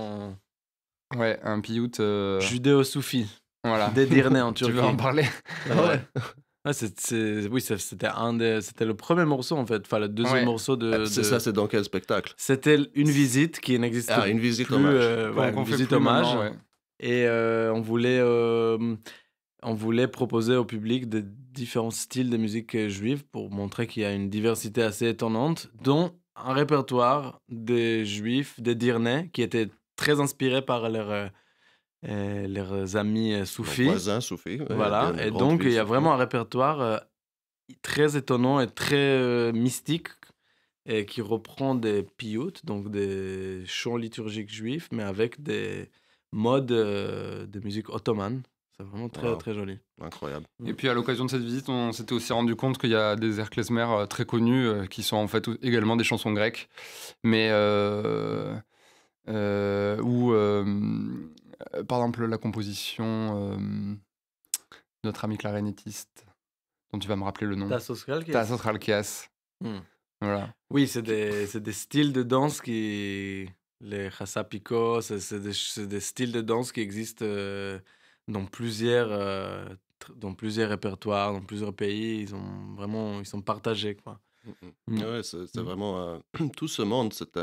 Ouais, un piout judéo-soufi. Voilà. Des Dirney en Turquie. Tu veux en parler? Ouais. Ouais, c'était le premier morceau en fait, enfin le deuxième morceau de. Ça, c'est dans quel spectacle? C'était une visite qui n'existe plus. Une visite hommage. Une visite hommage. Et on voulait proposer au public de différents styles de musique juive pour montrer qu'il y a une diversité assez étonnante, dont un répertoire des juifs, des Dirney, qui était très inspiré par leurs amis soufis. Voisins soufis. Voilà, et donc il y a vraiment un répertoire très étonnant et très mystique et qui reprend des piyut, donc des chants liturgiques juifs, mais avec des modes de musique ottomane. C'est vraiment très, Wow. très joli. Incroyable. Et puis à l'occasion de cette visite, on s'était aussi rendu compte qu'il y a des airs klezmer très connus qui sont en fait également des chansons grecques, mais où, par exemple, la composition de notre ami clarinettiste, dont tu vas me rappeler le nom, Tassos Kalkias. Tassos Chalkias. Hmm. Voilà. Oui, c'est des styles de danse qui... Les chassapikos, c'est des styles de danse qui existent dans plusieurs répertoires, dans plusieurs pays. Ils sont partagés, quoi. Mm. Ouais, c'est Mm. vraiment tout ce monde, c'est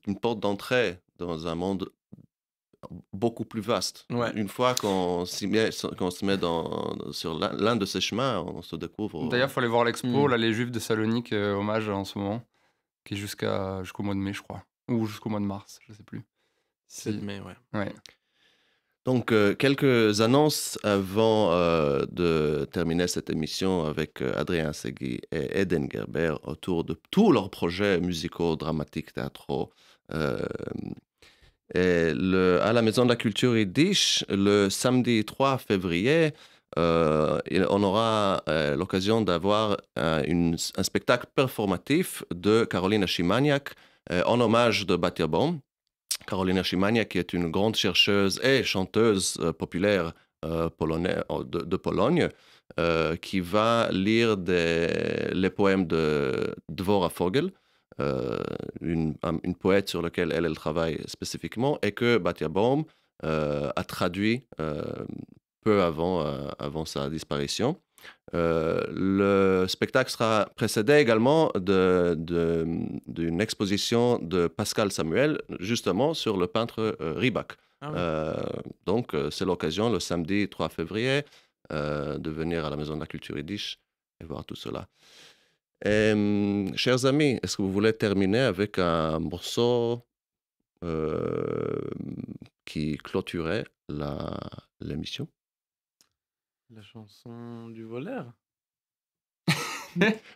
une porte d'entrée dans un monde beaucoup plus vaste. Ouais. Une fois qu'on se met sur l'un de ces chemins, on se découvre. D'ailleurs, il faut aller voir l'expo, Mm. là, les Juifs de Salonique, hommage en ce moment, qui est jusqu'au mois de mai, je crois. Ou jusqu'au mois de mars, je sais plus. 7 mai, ouais. Ouais. Donc, quelques annonces avant de terminer cette émission avec Adrien Segui et Eden Gerber autour de tous leurs projets musicaux, dramatiques, théâtraux. Et à la Maison de la Culture Yiddish, le samedi 3 février, on aura l'occasion d'avoir un spectacle performatif de Karolina Szymaniak en hommage de Batia Baum. Karolina Szymaniak, qui est une grande chercheuse et chanteuse populaire de Pologne, qui va lire les poèmes de Dvora Fogel, une poète sur laquelle elle travaille spécifiquement, et que Batia Baum a traduit peu avant sa disparition. Le spectacle sera précédé également d'une exposition de Pascal Samuel, justement sur le peintre Rybak. Ah oui. Donc, c'est l'occasion, le samedi 3 février, de venir à la Maison de la Culture Yiddish et voir tout cela. Chers amis, est-ce que vous voulez terminer avec un morceau qui clôturait l'émission? La chanson du voleur.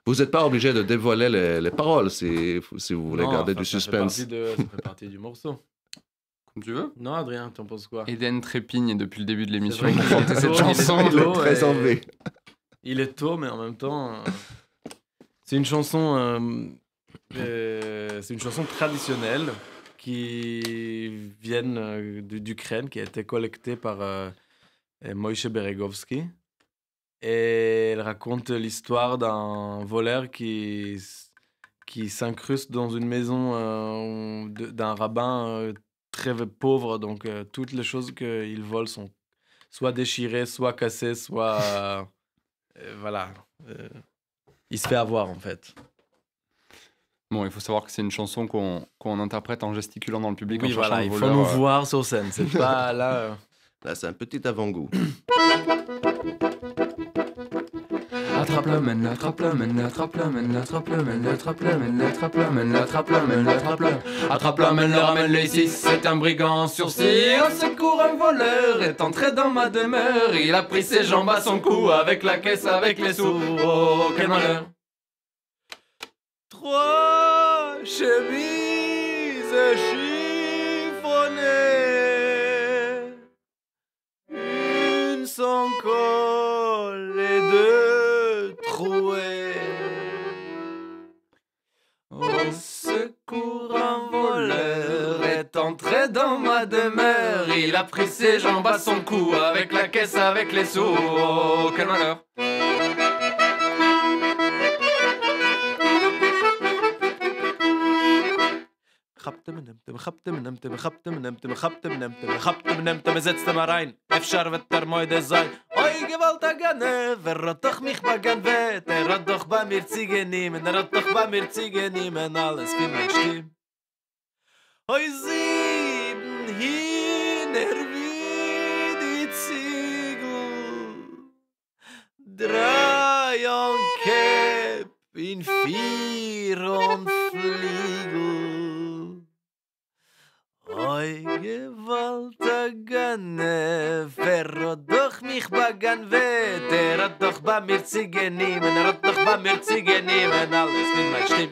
Vous n'êtes pas obligé de dévoiler les paroles si vous voulez Non, garder enfin, du suspense. Ça fait partie du morceau. Comme tu veux. Non, Adrien, t'en penses quoi? Eden trépigne depuis le début de l'émission vrai pour qu'il est chanter cette tôt, chanson. il est tôt, Très et- enlevé. Il est tôt, mais en même temps, c'est une chanson traditionnelle qui vient d'Ukraine, qui a été collectée par Moïse Beregovski. Et elle raconte l'histoire d'un voleur qui s'incruste dans une maison d'un rabbin très pauvre. Donc, toutes les choses qu'il vole sont soit déchirées, soit cassées, soit... voilà. Il se fait avoir, en fait. Bon, il faut savoir que c'est une chanson qu'on interprète en gesticulant dans le public. Oui, en cherchant voilà, le il faut voleur, nous voir sur scène. C'est pas là... Là, c'est un petit avant-goût. Attrape-le, mène, attrape-le, mène, attrape-le, mène, attrape-le, mène, attrape-le, mène, attrape-le, mène, attrape-le, mène, attrape-le. Attrape-le, mène, ramène-le ici, c'est un brigand en sursis. Au secours, un voleur est entré dans ma demeure. Il a pris ses jambes à son cou, avec la caisse, avec les sous. Oh, quel malheur. 3 chemises chiffonnées, une sans col et 2 trouées. Au secours, un voleur est entré dans ma demeure. Il a pris ses jambes à son cou, avec la caisse, avec les sous. Oh, quel malheur. Setzt mal rein, אפשר ותרמוידה זין. אוי גוואלט הגנב, hat doch mich beganvet, hat doch bei mir zigenehmen, hat doch bei mir zigenehmen, alles für mein Stimm. Oi 7 hiner wie die Ziegel, 3 on Cap, in 4 on Fliegel. Oi, gewalt a ganef, hat doch mich beganwet. Hat doch bei mir Ziege nehmen, hat doch bei mir Ziege nehmen, alles mit mein Stimm.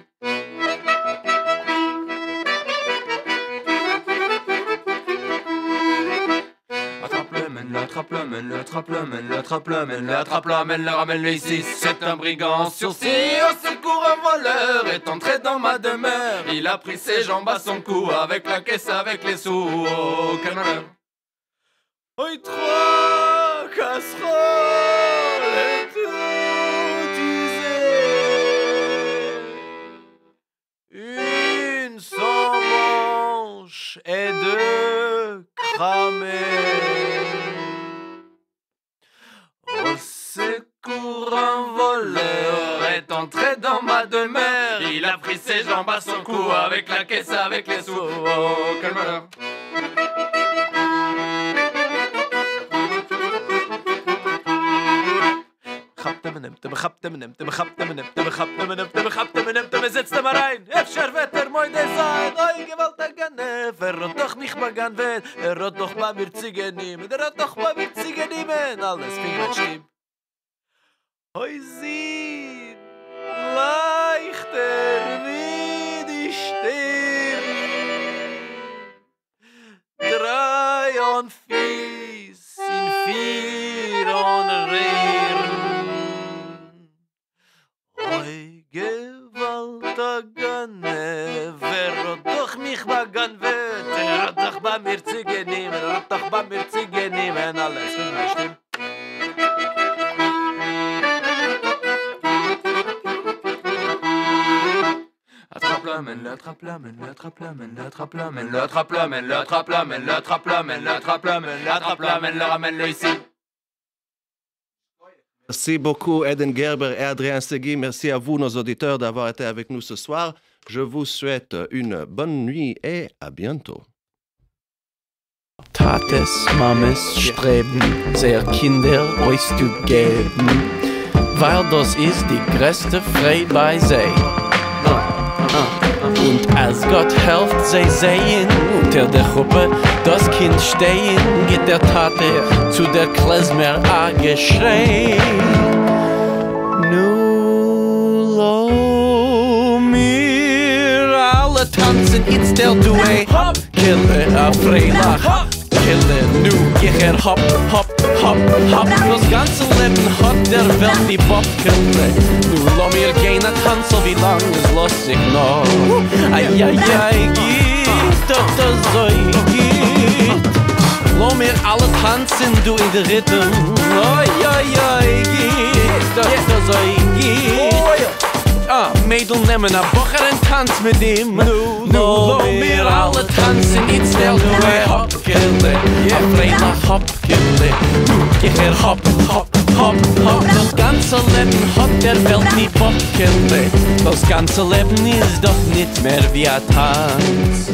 Le ramène le ici, c'est un brigand sursis. Au secours, un voleur est entré dans ma demeure. Il a pris ses jambes à son cou, avec la caisse, avec les sous. Oh, quel malheur. Oi, 3 casseroles et tout usé. Une sans manche et 2 cramées. Au secours, un voleur est entré dans ma demeure. Il a pris ses jambes à son cou, avec la caisse, avec les sous. Oh, quel malheur. Setzt er mal rein, Efscher wird moide sein. Oi, gewaltig Ganef, hat doch mich beganwet. Hat doch bei mir Ziege nehmen, hat doch bei mir Ziege nehmen. Alles fing mit Stimm. Oi, sieht leichter wie die Stirn. 3 on Fies, in 4 on Rehren. Oi, gewaltig Ganef, hat doch mich beganwet. Hat doch bei mir Ziege nehmen, hat doch bei mir Ziege nehmen. Alles fing mit Stimm. Le ramène le ici. Merci beaucoup, Eden Gerber et Adrien Segui. Merci à vous, nos auditeurs, d'avoir été avec nous ce soir. Je vous souhaite une bonne nuit et à bientôt. Tates, Mames streben, sehr Kinder euch zu geben, weil das ist die größte Freude bei sie. Und als Gott helft, sie sehen unter der Gruppe das Kind stehen, geht der Tate zu der Klezmer a geschrei. Nu lo mir alle tanzen, it's der Duet. Hop, kille a Freilach. Kille, nu geher hop, hop, hop, hop. Das ganze Leben hat der Welt die Bobkille. Nu lo mir gehen a tanzen, wie lang es los sich noch. Ai, ai, ai, geht, doch das so geht. Lo mir alle tanzen, du in der Rhythm. Ai, ai, ai, geht, doch das so geht. Mädel nemmen a Bocher en tanz mit ihm. Nu lo mir alle tanzen, it's der Duet. Hop, kille, a Freilach, hop, kille. Nu geher hop, hop, hop, hop. Das ganze Leben hat der Welt die Bobkille. Das ganze Leben ist doch nicht mehr wie a Tanz.